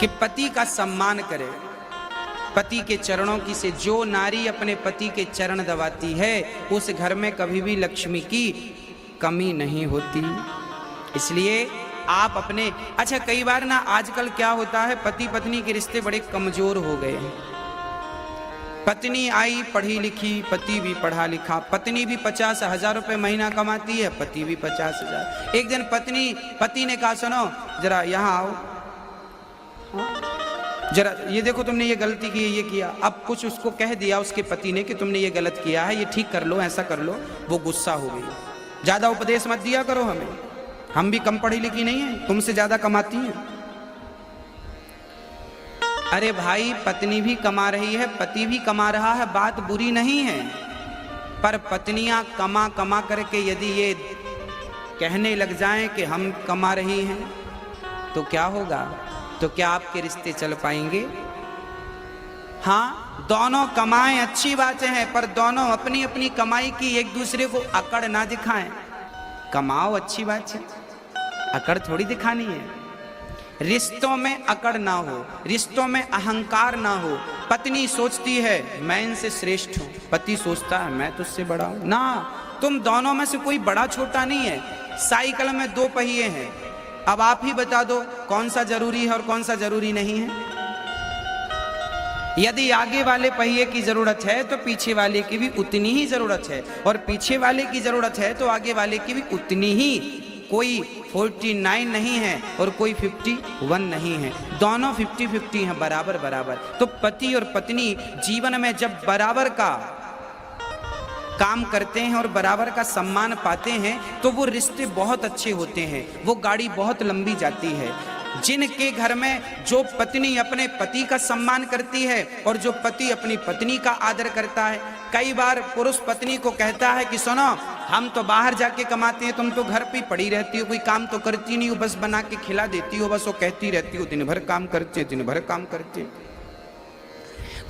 कि पति का सम्मान करे, पति के चरणों की से जो नारी अपने पति के चरण दबाती है उस घर में कभी भी लक्ष्मी की कमी नहीं होती। इसलिए आप अपने, अच्छा कई बार ना आजकल क्या होता है, पति पत्नी के रिश्ते बड़े कमजोर हो गए हैं। पत्नी आई पढ़ी लिखी, पति भी पढ़ा लिखा, पत्नी भी 50,000 रुपये महीना कमाती है, पति भी 50,000। एक दिन पति ने कहा सुनो जरा यहाँ आओ, जरा ये देखो तुमने ये गलती की, ये किया। अब कुछ उसको कह दिया उसके पति ने कि तुमने ये गलत किया है, ये ठीक कर लो, ऐसा कर लो। वो गुस्सा हो गई। ज्यादा उपदेश मत दिया करो हमें, हम भी कम पढ़ी लिखी नहीं है, तुमसे ज्यादा कमाती हैं। अरे भाई पत्नी भी कमा रही है, पति भी कमा रहा है, बात बुरी नहीं है, पर पत्नियां कमा कमा करके यदि ये कहने लग जाएं कि हम कमा रही हैं तो क्या होगा? तो क्या आपके रिश्ते चल पाएंगे? हाँ, दोनों कमाएं अच्छी बातें हैं, पर दोनों अपनी अपनी कमाई की एक दूसरे को अकड़ ना दिखाएं। कमाओ अच्छी बात है, अकड़ थोड़ी दिखानी है। रिश्तों में अकड़ ना हो, रिश्तों में अहंकार ना हो। पत्नी सोचती है मैं इनसे श्रेष्ठ हूं, पति सोचता है मैं तुझसे बड़ा हूं। ना, तुम दोनों में से कोई बड़ा छोटा नहीं है। साइकिल में 2 पहिए हैं, अब आप ही बता दो कौन सा जरूरी है और कौन सा जरूरी नहीं है। यदि आगे वाले पहिए की जरूरत है तो पीछे वाले की भी उतनी ही जरूरत है, और पीछे वाले की जरूरत है तो आगे वाले की भी उतनी ही। कोई 49 नहीं है और कोई 51 नहीं है, दोनों 50-50 हैं, बराबर बराबर। तो पति और पत्नी जीवन में जब बराबर का काम करते हैं और बराबर का सम्मान पाते हैं तो वो रिश्ते बहुत अच्छे होते हैं, वो गाड़ी बहुत लंबी जाती है। जिनके घर में जो पत्नी अपने पति का सम्मान करती है और जो पति अपनी पत्नी का आदर करता है। कई बार पुरुष पत्नी को कहता है कि सुनो हम तो बाहर जाके कमाते हैं, तुम तो घर पे पड़ी रहती हो, कोई काम तो करती नहीं हो, बस बना के खिला देती हो, बस वो कहती रहती हो दिन भर काम करते, दिन भर काम करते।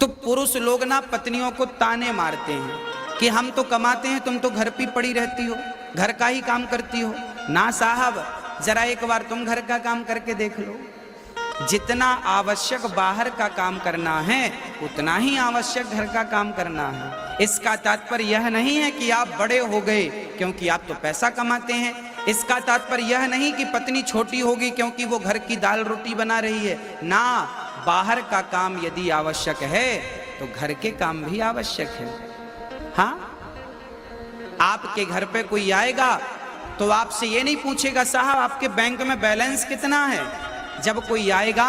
तो पुरुष लोग ना पत्नियों को ताने मारते हैं कि हम तो कमाते हैं, तुम तो घर पे पड़ी रहती हो, घर का ही काम करती हो। ना साहब, जरा एक बार तुम घर का काम करके देख लो। जितना आवश्यक बाहर का काम करना है उतना ही आवश्यक घर का काम करना है। इसका तात्पर्य यह नहीं है कि आप बड़े हो गए क्योंकि आप तो पैसा कमाते हैं। इसका तात्पर्य यह नहीं कि पत्नी छोटी होगी क्योंकि वो घर की दाल रोटी बना रही है। ना, बाहर का काम यदि आवश्यक है तो घर के काम भी आवश्यक है। हाँ, आपके घर पे कोई आएगा तो आपसे ये नहीं पूछेगा साहब आपके बैंक में बैलेंस कितना है। जब कोई आएगा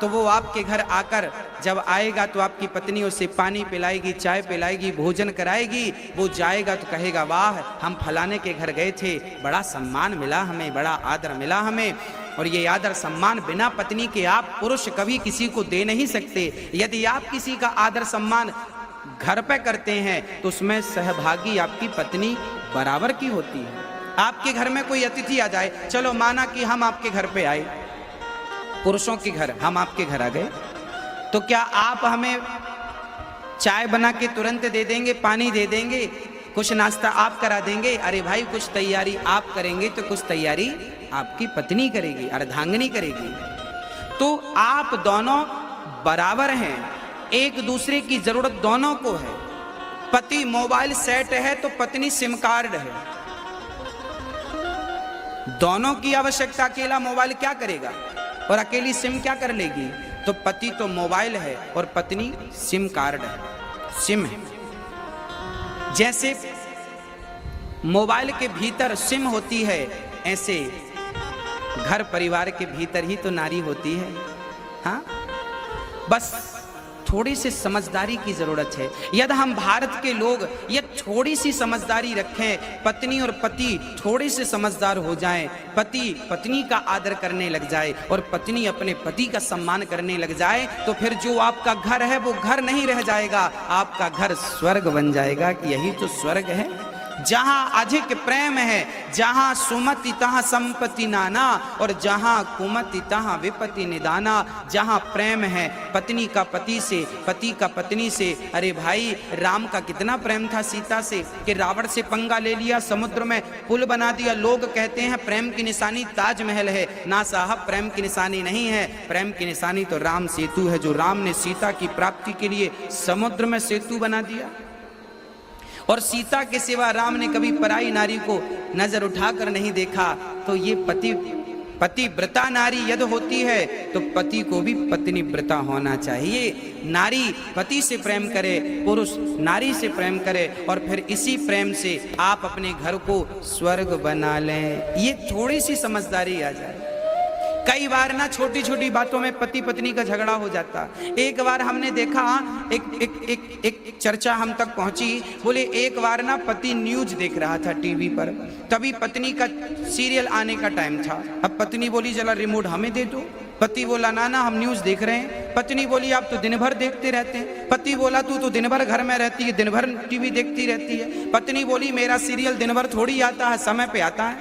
तो वो आपके घर आकर जब आएगा तो आपकी पत्नी उसे पानी पिलाएगी, चाय पिलाएगी, भोजन कराएगी। वो जाएगा तो कहेगा वाह हम फलाने के घर गए थे, बड़ा सम्मान मिला हमें, बड़ा आदर मिला हमें। और ये आदर सम्मान बिना पत्नी के आप पुरुष कभी किसी को दे नहीं सकते। यदि आप किसी का आदर सम्मान घर पे करते हैं तो उसमें सहभागी आपकी पत्नी बराबर की होती है। आपके घर में कोई अतिथि आ जाए, चलो माना कि हम आपके घर पे आए, पुरुषों के घर हम आपके घर आ गए, तो क्या आप हमें चाय बना के तुरंत दे देंगे, पानी दे देंगे, कुछ नाश्ता आप करा देंगे? अरे भाई कुछ तैयारी आप करेंगे तो कुछ तैयारी आपकी पत्नी करेगी, अर्धांगिनी करेगी। तो आप दोनों बराबर हैं, एक दूसरे की जरूरत दोनों को है। पति मोबाइल सेट है तो पत्नी सिम कार्ड है। दोनों की आवश्यकता, अकेला मोबाइल क्या करेगा और अकेली सिम क्या कर लेगी? तो पति तो मोबाइल है और पत्नी सिम कार्ड है, सिम है। जैसे मोबाइल के भीतर सिम होती है ऐसे घर परिवार के भीतर ही तो नारी होती है। हाँ, बस थोड़ी सी समझदारी की जरूरत है। यदि हम भारत के लोग ये थोड़ी सी समझदारी रखें, पत्नी और पति थोड़े से समझदार हो जाएं, पति पत्नी का आदर करने लग जाए और पत्नी अपने पति का सम्मान करने लग जाए, तो फिर जो आपका घर है वो घर नहीं रह जाएगा, आपका घर स्वर्ग बन जाएगा। कि यही तो स्वर्ग है। जहां अधिक प्रेम है, जहां सुमति तहां संपत्ति नाना, और जहां कुमति तहां विपत्ति निदाना। जहां प्रेम है पत्नी का पति से, पति का पत्नी से। अरे भाई, राम का कितना प्रेम था सीता से कि रावण से पंगा ले लिया, समुद्र में पुल बना दिया। लोग कहते हैं प्रेम की निशानी ताजमहल है। ना साहब, प्रेम की निशानी नहीं है। प्रेम की निशानी तो राम सेतु है, जो राम ने सीता की प्राप्ति के लिए समुद्र में सेतु बना दिया। और सीता के सिवा राम ने कभी पराई नारी को नजर उठाकर नहीं देखा। तो ये पतिव्रता नारी यदि होती है तो पति को भी पत्नी व्रता होना चाहिए। नारी पति से प्रेम करे, पुरुष नारी से प्रेम करे, और फिर इसी प्रेम से आप अपने घर को स्वर्ग बना लें। ये थोड़ी सी समझदारी आ जाए। कई बार ना छोटी छोटी बातों में पति पत्नी का झगड़ा हो जाता। एक बार हमने देखा, एक चर्चा हम तक पहुंची, बोले एक बार ना पति न्यूज देख रहा था टीवी पर, तभी पत्नी का सीरियल आने का टाइम था। अब पत्नी बोली जरा रिमोट हमें दे दो। पति बोला ना ना हम न्यूज देख रहे हैं। पत्नी बोली आप तो दिन भर देखते रहते हैं। पति बोला तू तो दिन भर घर में रहती है, दिन भर टीवी देखती रहती है। पत्नी बोली मेरा सीरियल दिन भर थोड़ी आता है, समय पे आता है।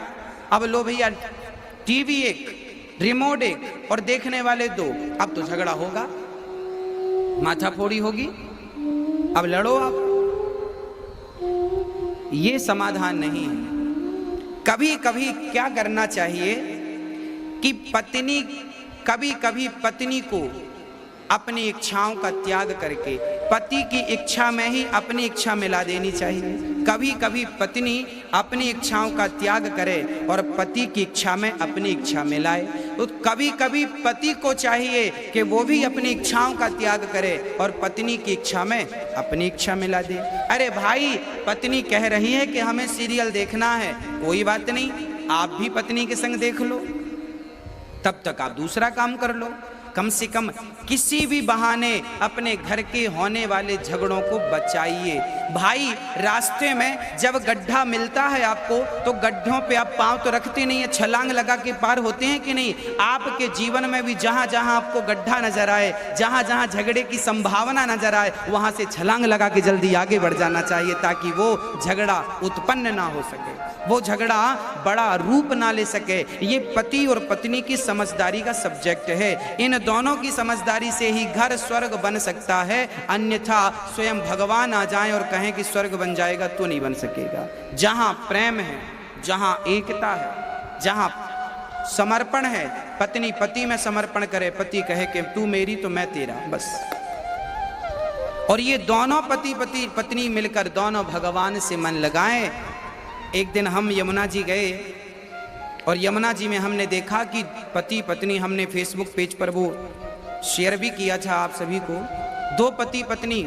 अब लो भैया, टीवी एक, रिमोट एक, और देखने वाले दो। अब तो झगड़ा होगा, माथाफोड़ी होगी, अब लड़ो आप। ये समाधान नहीं है। कभी कभी क्या करना चाहिए कि पत्नी, कभी कभी पत्नी को अपनी इच्छाओं का त्याग करके पति की इच्छा में ही अपनी इच्छा मिला देनी चाहिए। कभी कभी पत्नी अपनी इच्छाओं का त्याग करे और पति की इच्छा में अपनी इच्छा मिलाए। तो कभी कभी पति को चाहिए कि वो भी अपनी इच्छाओं का त्याग करे और पत्नी की इच्छा में अपनी इच्छा मिला दे। अरे भाई, पत्नी कह रही है कि हमें सीरियल देखना है, कोई बात नहीं, आप भी पत्नी के संग देख लो, तब तक आप दूसरा काम कर लो। कम से कम किसी भी बहाने अपने घर के होने वाले झगड़ों को बचाइए। भाई, रास्ते में जब गड्ढा मिलता है आपको, तो गड्ढों पे आप पांव तो रखते नहीं है, छलांग लगा के पार होते हैं कि नहीं। आपके जीवन में भी जहां जहां आपको गड्ढा नजर आए, जहां जहां झगड़े की संभावना नजर आए, वहां से छलांग लगा के जल्दी आगे बढ़ जाना चाहिए, ताकि वो झगड़ा उत्पन्न ना हो सके, वो झगड़ा बड़ा रूप ना ले सके। ये पति और पत्नी की समझदारी का सब्जेक्ट है। इन दोनों की समझदारी से ही घर स्वर्ग बन सकता है, अन्यथा स्वयं भगवान आ जाएं और कहें कि स्वर्ग बन जाएगा तो नहीं बन सकेगा। जहां प्रेम है, जहां एकता है, जहां समर्पण है, पत्नी पति में समर्पण करे, पति कहे कि तू मेरी तो मैं तेरा, बस। और ये दोनों पत्नी मिलकर दोनों भगवान से मन लगाएं। एक दिन हम यमुना जी गए और यमुना जी में हमने देखा कि पति पत्नी, हमने फेसबुक पेज पर वो शेयर भी किया था आप सभी को, दो पति पत्नी,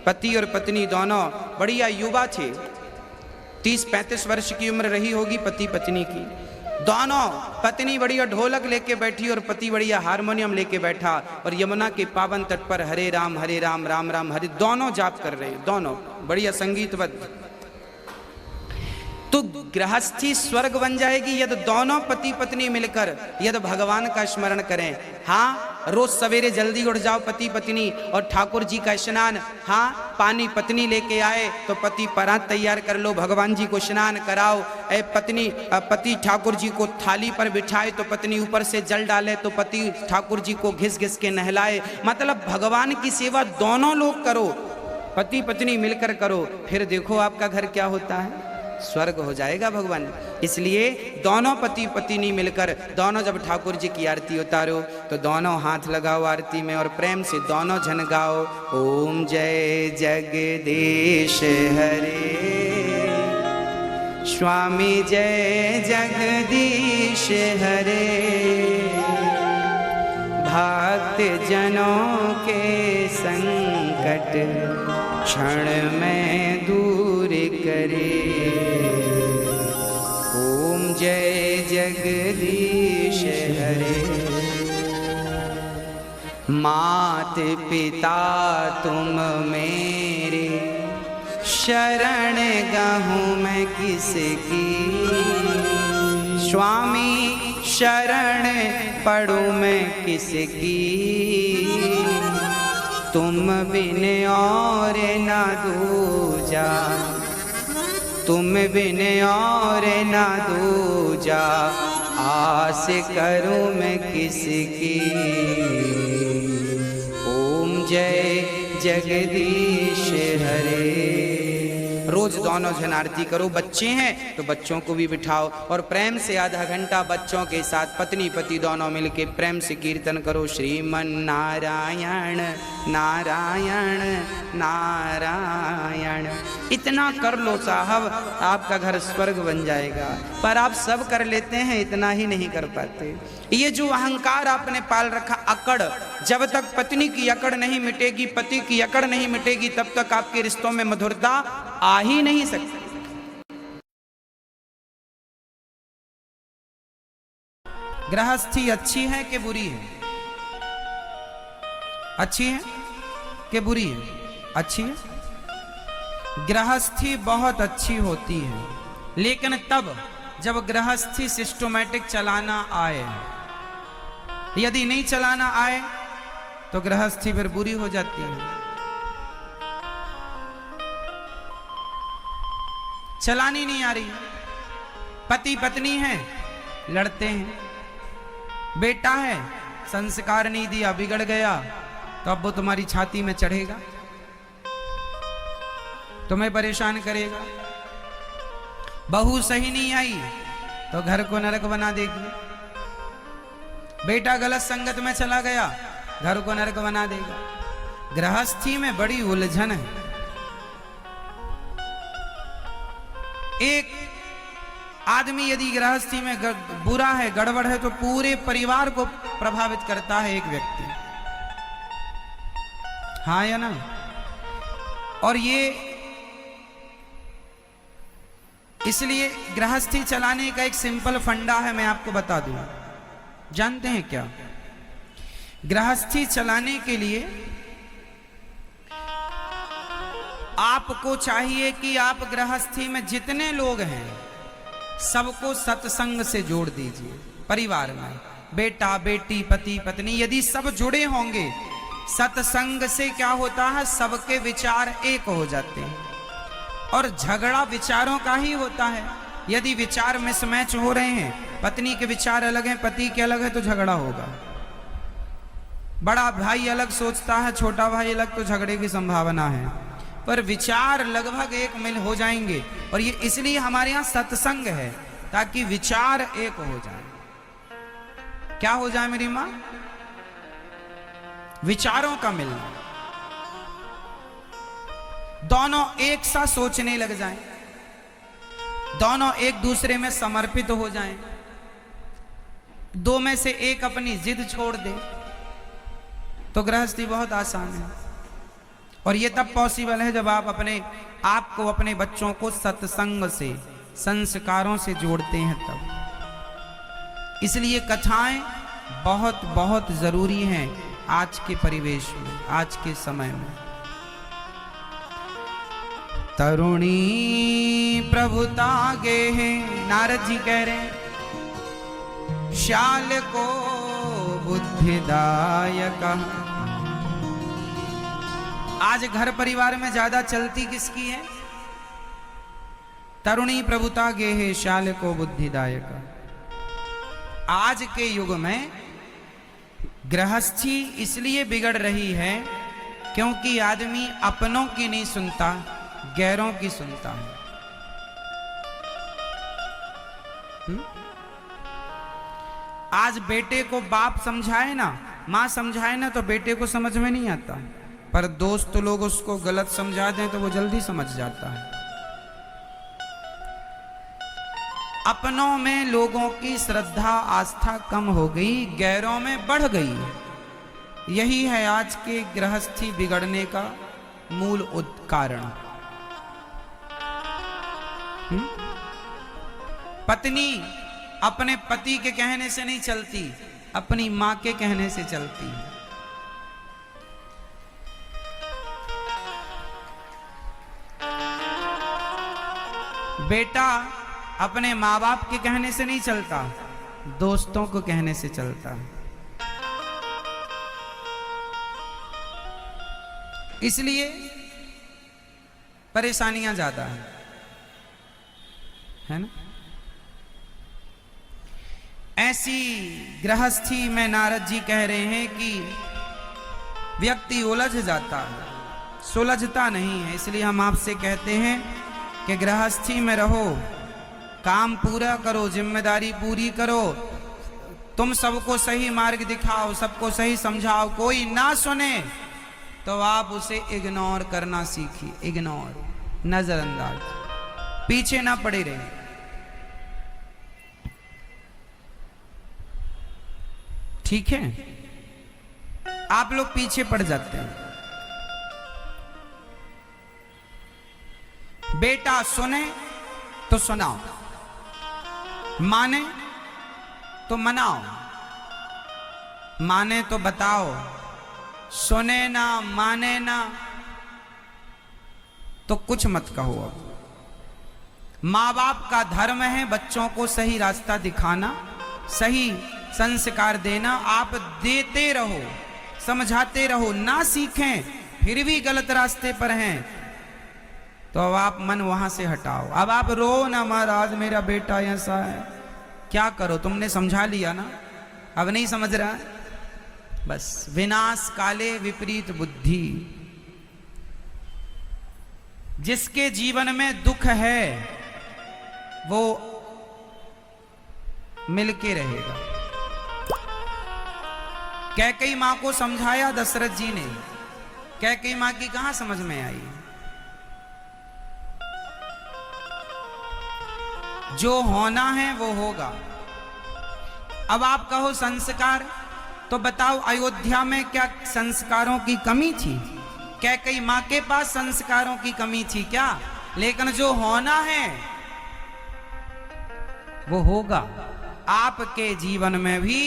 पति और पत्नी दोनों बढ़िया युवा थे, 30-35 वर्ष की उम्र रही होगी पति पत्नी की। दोनों, पत्नी बढ़िया ढोलक लेके बैठी और पति बढ़िया हारमोनियम लेके बैठा, और यमुना के पावन तट पर हरे राम राम राम हरे, दोनों जाप कर रहे हैं, दोनों बढ़िया संगीतबद्ध। तो गृहस्थी स्वर्ग बन जाएगी यदि दोनों पति पत्नी मिलकर यदि भगवान का स्मरण करें। हाँ, रोज सवेरे जल्दी उठ जाओ पति पत्नी और ठाकुर जी का स्नान। हाँ, पानी पत्नी लेके आए तो पति परात तैयार कर लो, भगवान जी को स्नान कराओ। पति ठाकुर जी को थाली पर बिठाए तो पत्नी ऊपर से जल डाले, तो पति ठाकुर जी को घिस घिस के नहलाए। मतलब भगवान की सेवा दोनों लोग करो, पति पत्नी मिलकर करो, फिर देखो आपका घर क्या होता है, स्वर्ग हो जाएगा भगवान। इसलिए दोनों पति पत्नी मिलकर, दोनों जब ठाकुर जी की आरती उतारो तो दोनों हाथ लगाओ आरती में और प्रेम से दोनों जन गाओ, ओम जय जगदीश हरे, स्वामी जय जगदीश हरे, भक्त जनों के संकट क्षण में दूर करे, ओम जय जगदीश हरे। मात पिता तुम मेरे, शरण गहूँ मैं किसकी, स्वामी शरण पढ़ूँ मैं किसकी, तुम बिन और ना दूजा, तुम बिन और ना दूजा, आस करूं मैं किसकी। ओम जय जगदीश हरे। रोज दोनों जन आरती करो। बच्चे हैं तो बच्चों को भी बिठाओ और प्रेम से आधा घंटा बच्चों के साथ पत्नी पति दोनों मिलके प्रेम से कीर्तन करो। श्रीमन नारायण नारायण नारायण। इतना कर लो साहब, आपका घर स्वर्ग बन जाएगा। पर आप सब कर लेते हैं, इतना ही नहीं कर पाते। ये जो अहंकार आपने पाल रखा, अकड़, जब तक पत्नी की अकड़ नहीं मिटेगी, पति की अकड़ नहीं मिटेगी, तब तक आपके रिश्तों में मधुरता आ ही नहीं सकती। गृहस्थी अच्छी है कि बुरी है? अच्छी है कि बुरी है? अच्छी है। गृहस्थी बहुत अच्छी होती है, लेकिन तब जब गृहस्थी सिस्टमैटिक चलाना आए। यदि नहीं चलाना आए तो गृहस्थी फिर बुरी हो जाती है। चलानी नहीं आ रही, पति पत्नी है लड़ते हैं, बेटा है संस्कार नहीं दिया बिगड़ गया, तो अब वो तुम्हारी छाती में चढ़ेगा, तुम्हें परेशान करेगा। बहू सही नहीं आई तो घर को नरक बना देगी। बेटा गलत संगत में चला गया, घर को नरक बना देगा। गृहस्थी में बड़ी उलझन है। एक आदमी यदि गृहस्थी में बुरा है, गड़बड़ है, तो पूरे परिवार को प्रभावित करता है एक व्यक्ति। हाँ या ना? और ये इसलिए गृहस्थी चलाने का एक सिंपल फंडा है, मैं आपको बता दूं। जानते हैं क्या? गृहस्थी चलाने के लिए आपको चाहिए कि आप गृहस्थी में जितने लोग हैं सबको सत्संग से जोड़ दीजिए। परिवार में बेटा बेटी पति पत्नी यदि सब जुड़े होंगे सत्संग से, क्या होता है, सबके विचार एक हो जाते हैं। और झगड़ा विचारों का ही होता है। यदि विचार मिसमैच हो रहे हैं, पत्नी के विचार अलग हैं, पति के अलग है, तो झगड़ा होगा। बड़ा भाई अलग सोचता है, छोटा भाई अलग, तो झगड़े की संभावना है। पर विचार लगभग एक मिल हो जाएंगे। और ये इसलिए हमारे यहाँ सत्संग है, ताकि विचार एक हो जाए। क्या हो जाए मेरी माँ? विचारों का मिलना, दोनों एक साथ सोचने लग जाएं, दोनों एक दूसरे में समर्पित हो जाएं, दो में से एक अपनी जिद छोड़ दे, तो गृहस्थी बहुत आसान है। और ये तब पॉसिबल है जब आप अपने आप को, अपने बच्चों को सत्संग से, संस्कारों से जोड़ते हैं तब। इसलिए कथाएं बहुत बहुत जरूरी हैं आज के परिवेश में, आज के समय में। तरुणी प्रभुता गे हैं, नारद जी कह रहे हैं, श्याल को बुद्धिदायक। आज घर परिवार में ज्यादा चलती किसकी है? तरुणी प्रभुता गे है, श्याल को बुद्धिदायक। आज के युग में गृहस्थी इसलिए बिगड़ रही है क्योंकि आदमी अपनों की नहीं सुनता, गैरों की सुनता है। आज बेटे को बाप समझाए ना, मां समझाए ना, तो बेटे को समझ में नहीं आता। पर दोस्त लोग उसको गलत समझा दें तो वो जल्दी समझ जाता है। अपनों में लोगों की श्रद्धा आस्था कम हो गई, गैरों में बढ़ गई। यही है आज के गृहस्थी बिगड़ने का मूल कारण। पत्नी अपने पति के कहने से नहीं चलती, अपनी मां के कहने से चलती है। बेटा अपने माँ बाप के कहने से नहीं चलता, दोस्तों को कहने से चलता है। इसलिए परेशानियां ज्यादा हैं। है ना। ऐसी गृहस्थी में नारद जी कह रहे हैं कि व्यक्ति उलझ जाता है, सुलझता नहीं है। इसलिए हम आपसे कहते हैं कि गृहस्थी में रहो, काम पूरा करो, जिम्मेदारी पूरी करो। तुम सबको सही मार्ग दिखाओ, सबको सही समझाओ, कोई ना सुने तो आप उसे इग्नोर करना सीखिए। इग्नोर, नजरअंदाज, पीछे ना पड़े रहे। ठीक है, आप लोग पीछे पड़ जाते हैं। बेटा सुने तो सुनाओ, माने तो मनाओ, माने तो बताओ, सुने ना माने ना तो कुछ मत कहो। अब माँ बाप का धर्म है बच्चों को सही रास्ता दिखाना, सही संस्कार देना। आप देते रहो, समझाते रहो, ना सीखें फिर भी गलत रास्ते पर हैं तो अब आप मन वहां से हटाओ। अब आप रो ना, महाराज मेरा बेटा ऐसा है। क्या करो, तुमने समझा लिया ना, अब नहीं समझ रहा है, बस विनाश काले विपरीत बुद्धि। जिसके जीवन में दुख है वो मिलके रहेगा। कैकेयी मां को समझाया दशरथ जी ने, कैकेयी मां की कहां समझ में आई। जो होना है वो होगा। अब आप कहो संस्कार, तो बताओ अयोध्या में क्या संस्कारों की कमी थी? कैकेयी मां के पास संस्कारों की कमी थी क्या? लेकिन जो होना है वो होगा। आपके जीवन में भी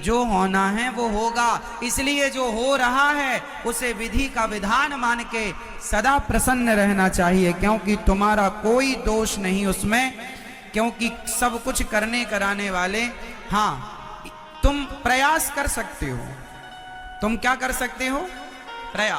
जो होना है वो होगा। इसलिए जो हो रहा है उसे विधि का विधान मान के सदा प्रसन्न रहना चाहिए, क्योंकि तुम्हारा कोई दोष नहीं उसमें, क्योंकि सब कुछ करने कराने वाले। हाँ, तुम प्रयास कर सकते हो। तुम क्या कर सकते हो? प्रयास।